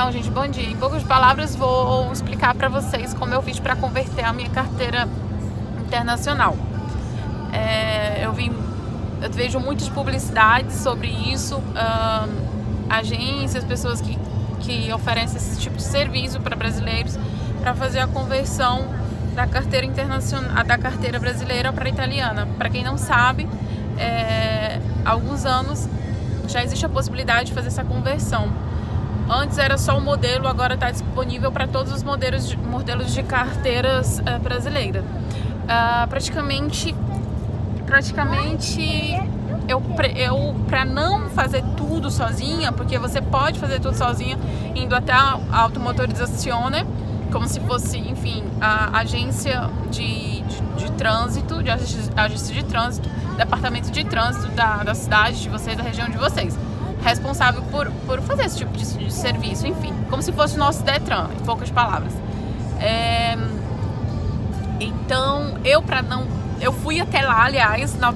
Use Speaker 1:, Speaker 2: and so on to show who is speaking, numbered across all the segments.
Speaker 1: Então, gente, bom dia. Em poucas palavras, vou explicar para vocês como eu fiz para converter a minha carteira internacional. Eu vejo muitas publicidades sobre isso, agências, pessoas que oferecem esse tipo de serviço para brasileiros para fazer a conversão da carteira internacional, da carteira brasileira para a italiana. Para quem não sabe, há alguns anos já existe a possibilidade de fazer essa conversão. Antes era só o modelo, agora está disponível para todos os modelos de carteiras brasileiras. Praticamente eu para não fazer tudo sozinha, porque você pode fazer tudo sozinha indo até a Automotorizzazione, como se fosse, enfim, a agência de trânsito, de agência de trânsito, departamento de trânsito da cidade de vocês, da região de vocês, responsável por fazer esse tipo de serviço, enfim, como se fosse o nosso Detran, em poucas palavras. Então, eu fui até lá, aliás, na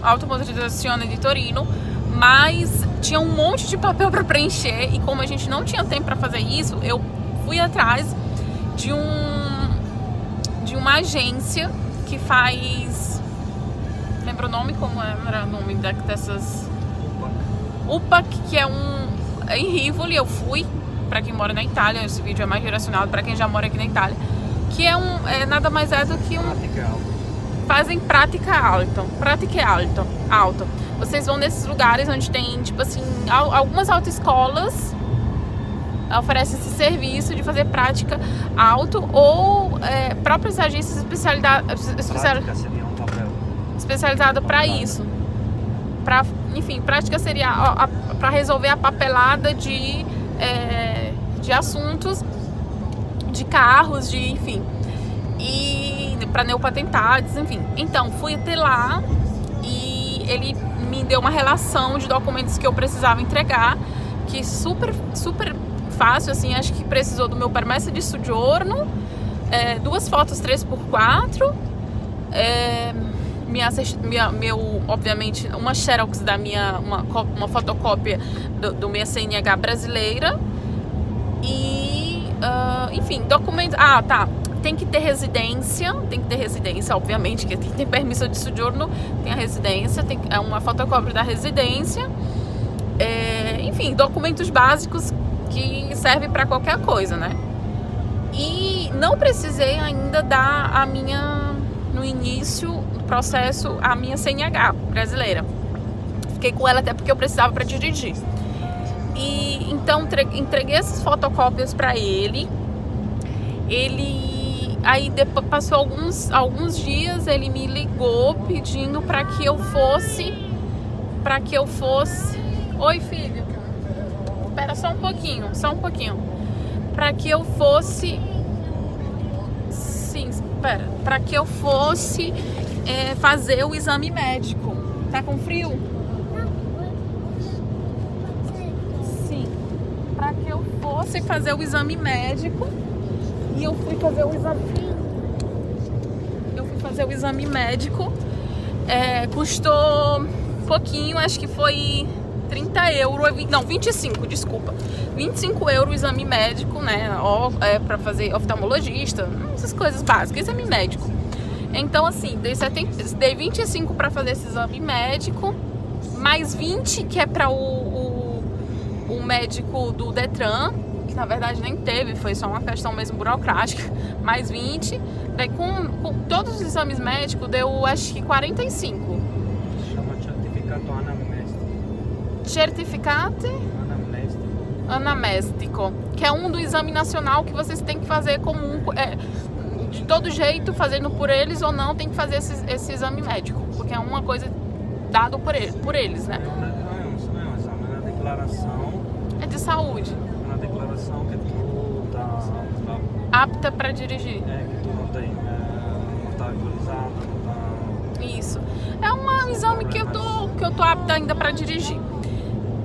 Speaker 1: Automotorizzazione de Torino, mas tinha um monte de papel para preencher e como a gente não tinha tempo para fazer isso, eu fui atrás de uma agência que faz... Lembra o nome? Como era o nome dessas... UPAC, que é em Rivoli. Eu fui, para quem mora na Itália, esse vídeo é mais direcionado para quem já mora aqui na Itália, que nada mais é do que fazem prática alta. Vocês vão nesses lugares onde tem, tipo assim, algumas autoescolas oferecem esse serviço de fazer prática auto ou próprias agências especializadas para isso. Enfim, prática seria para resolver a papelada de assuntos de carros, enfim, e para neopatentados, enfim. Então, fui até lá e ele me deu uma relação de documentos que eu precisava entregar, que super fácil, assim. Acho que precisou do meu permesso de soggiorno, 2 fotos 3x4, obviamente, uma xerox da uma fotocópia do minha CNH brasileira e, enfim, documentos. Tem que ter residência, obviamente, que tem permissão de soggiorno, tem a residência, tem uma fotocópia da residência, enfim, documentos básicos que servem para qualquer coisa, né? E não precisei ainda dar no início do processo, a minha CNH brasileira. Fiquei com ela até porque eu precisava para dirigir. E então entreguei essas fotocópias para ele. Aí depois, passou alguns dias, ele me ligou pedindo para que eu fosse. Oi, filho. Espera só um pouquinho. Para que eu fosse. Sim, espera. Para que eu fosse fazer o exame médico. Tá com frio? Sim. Para que eu fosse fazer o exame médico. E eu fui fazer o exame médico. Custou pouquinho, acho que foi 30 euros, não, 25, desculpa. 25 euros o exame médico, né? Pra fazer oftalmologista, essas coisas básicas, exame médico. Então, assim, dei 25 para fazer esse exame médico, mais 20 que é para o médico do Detran, que na verdade nem teve, foi só uma questão mesmo burocrática, mais 20. Daí com todos os exames médicos deu, acho que 45.
Speaker 2: Chama
Speaker 1: Certificate anamnéstico, que é do exame nacional que vocês têm que fazer comum, de todo jeito, fazendo por eles ou não, tem que fazer esse exame médico, porque é uma coisa dada por eles, né?
Speaker 2: Não é um exame, é uma declaração.
Speaker 1: É de saúde.
Speaker 2: Uma declaração que tu tá
Speaker 1: apta para dirigir.
Speaker 2: Que tu não tá alcoolizado, não tá... Isso.
Speaker 1: É um exame que eu tô apta ainda para dirigir.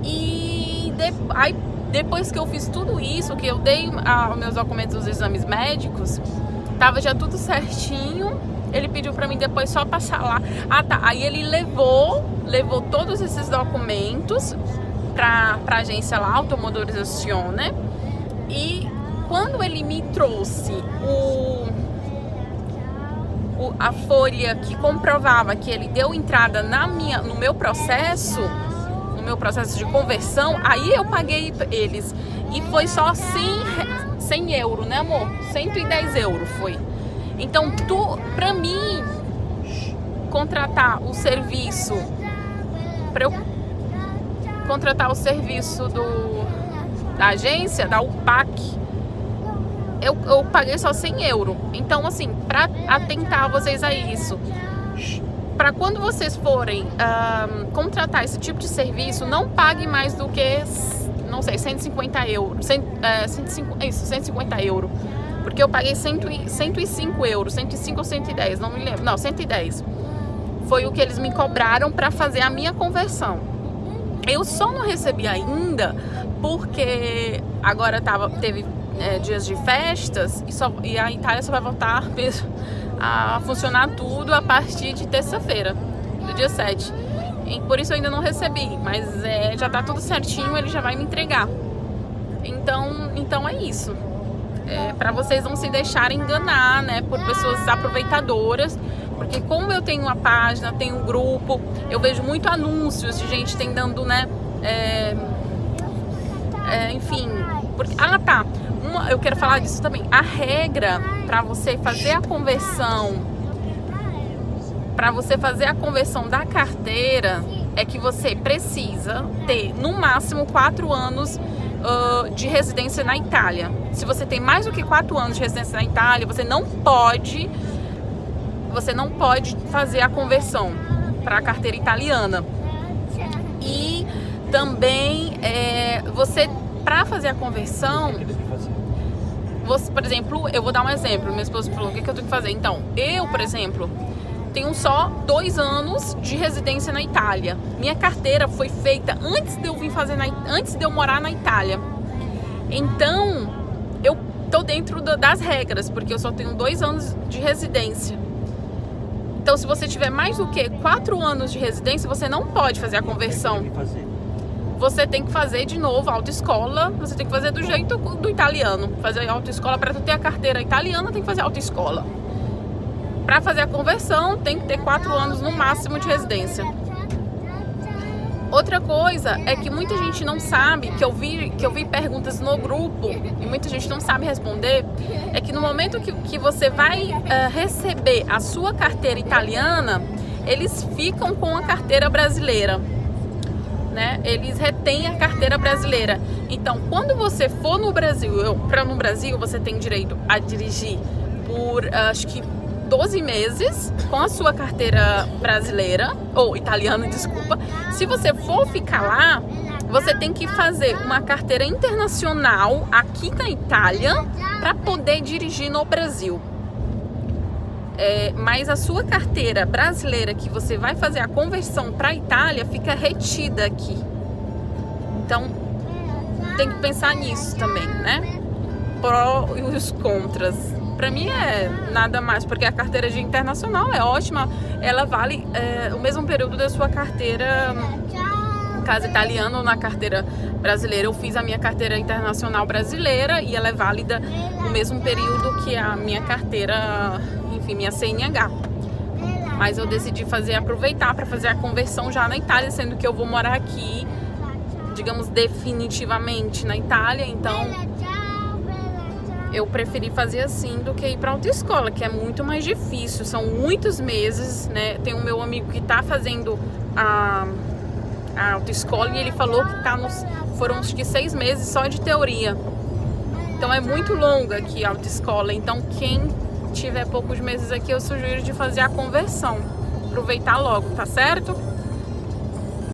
Speaker 1: E aí, depois que eu fiz tudo isso, que eu dei meus documentos dos exames médicos, tava já tudo certinho. Ele pediu pra mim depois só passar lá. Aí ele levou todos esses documentos pra agência lá, Automotorizzazione, E quando ele me trouxe a folha que comprovava que ele deu entrada no meu processo de conversão, aí eu paguei eles. E foi só 100 euros, né, amor? 110 euros foi. Então, pra mim contratar o serviço, da agência, da UPAC, eu paguei só 100 euros. Então, assim, pra atentar vocês a isso, para quando vocês forem contratar esse tipo de serviço, não pague mais do que, não sei, 150 euros. 150 euros. Porque eu paguei 105 euros, 105 ou 110, não me lembro. Não, 110. Foi o que eles me cobraram para fazer a minha conversão. Eu só não recebi ainda porque agora teve dias de festas e a Itália só vai voltar a funcionar tudo a partir de terça-feira, do dia 7. E por isso eu ainda não recebi, mas já tá tudo certinho, ele já vai me entregar. Então é isso. Para vocês não se deixarem enganar, né, por pessoas aproveitadoras, porque como eu tenho uma página, tenho um grupo, eu vejo muito anúncios de gente tentando, né, enfim, porque, eu quero falar disso também. A regra para você fazer a conversão da carteira é que você precisa ter no máximo 4 anos de residência na Itália. Se você tem mais do que 4 anos de residência na Itália, você não pode fazer a conversão para a carteira italiana. E também para fazer a conversão, por exemplo, eu vou dar um exemplo. Meu esposo falou: o que eu tenho que fazer? Então, eu, por exemplo, tenho só 2 anos de residência na Itália. Minha carteira foi feita antes de eu morar na Itália. Então, eu tô dentro das regras, porque eu só tenho 2 anos de residência. Então, se você tiver mais do que 4 anos de residência, você não pode fazer a conversão. Você tem que fazer de novo a autoescola. Você tem que fazer do jeito do italiano. Fazer a autoescola para tu ter a carteira italiana, tem que fazer a autoescola. Para fazer a conversão, tem que ter 4 anos no máximo de residência. Outra coisa é que muita gente não sabe, que eu vi perguntas no grupo e muita gente não sabe responder, é que no momento que você vai receber a sua carteira italiana, eles ficam com a carteira brasileira, né? Eles retêm a carteira brasileira. Então, quando você for no Brasil, no Brasil você tem direito a dirigir por, acho que 12 meses com a sua carteira brasileira, ou italiana, desculpa. Se você for ficar lá, você tem que fazer uma carteira internacional aqui na Itália para poder dirigir no Brasil. Mas a sua carteira brasileira, que você vai fazer a conversão para a Itália, fica retida aqui. Então, tem que pensar nisso também, né? Pró e os contras. Para mim nada mais, porque a carteira de internacional é ótima, ela vale o mesmo período da sua carteira, no caso italiana, ou na carteira brasileira. Eu fiz a minha carteira internacional brasileira e ela é válida no mesmo período que a minha carteira, enfim, minha CNH. Mas eu decidi aproveitar para fazer a conversão já na Itália, sendo que eu vou morar aqui, digamos, definitivamente na Itália, então eu preferi fazer assim do que ir para autoescola, que é muito mais difícil, são muitos meses, né? Tem um meu amigo que tá fazendo a autoescola e ele falou que foram acho que 6 meses só de teoria. Então é muito longa aqui a autoescola. Então quem tiver poucos meses aqui, eu sugiro de fazer a conversão, aproveitar logo, tá certo?